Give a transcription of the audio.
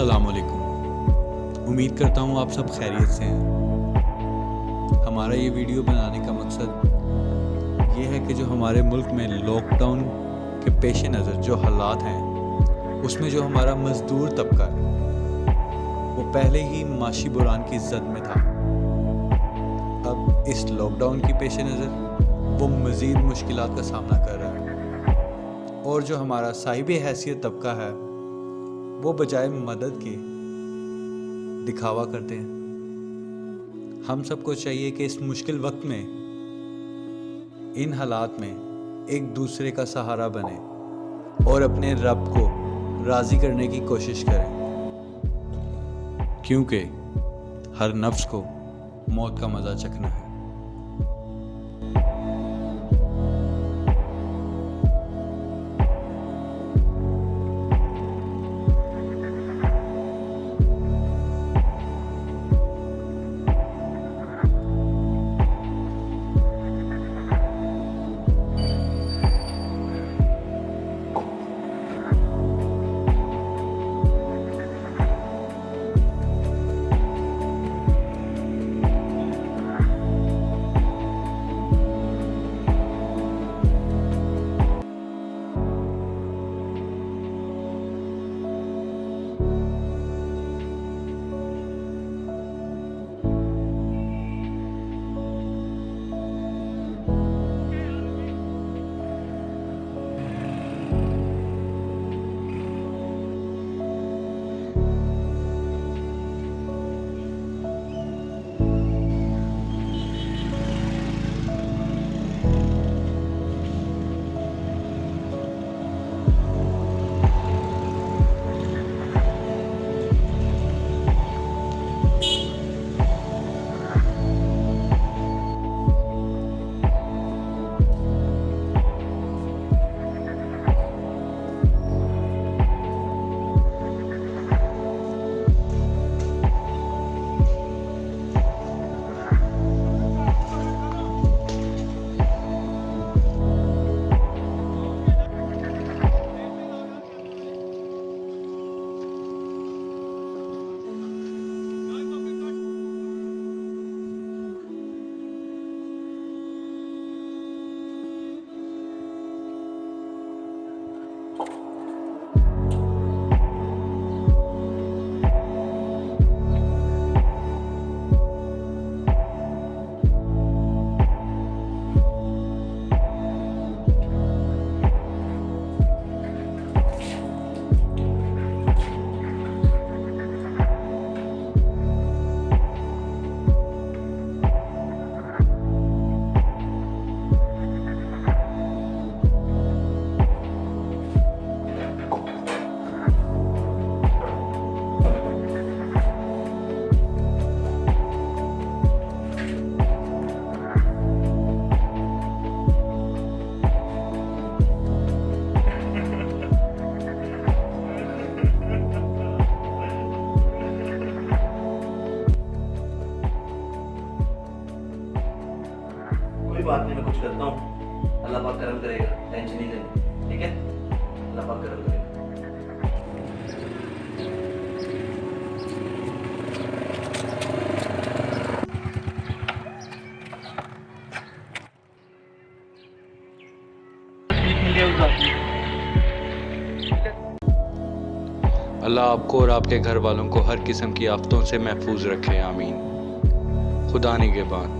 अस्सलामुअलैकुम। उम्मीद करता हूँ आप सब खैरियत से हैं। हमारा ये वीडियो बनाने का मकसद ये है कि जो हमारे मुल्क में लॉकडाउन के पेश नज़र जो हालात हैं, उसमें जो हमारा मज़दूर तबका है वो पहले ही माशी बुरान की ज़द में था। अब इस लॉकडाउन की पेश नज़र वो मज़ीद मुश्किलात का सामना कर रहा है, और जो हमारा साहिब हैसियत तबका है वो बजाय मदद के दिखावा करते हैं। हम सबको चाहिए कि इस मुश्किल वक्त में, इन हालात में एक दूसरे का सहारा बने और अपने रब को राज़ी करने की कोशिश करें, क्योंकि हर नफ्स को मौत का मज़ा चखना है। कोई बात नहीं, मैं कुछ करता हूँ, अल्लाह पाक करम करेगा, टेंशन नहीं लेनी, ठीक है? अल्लाह पाक करम करेगा। अल्लाह आपको और आपके घर वालों को हर किस्म की आफतों से महफूज रखे, आमीन। खुदा निगहबान।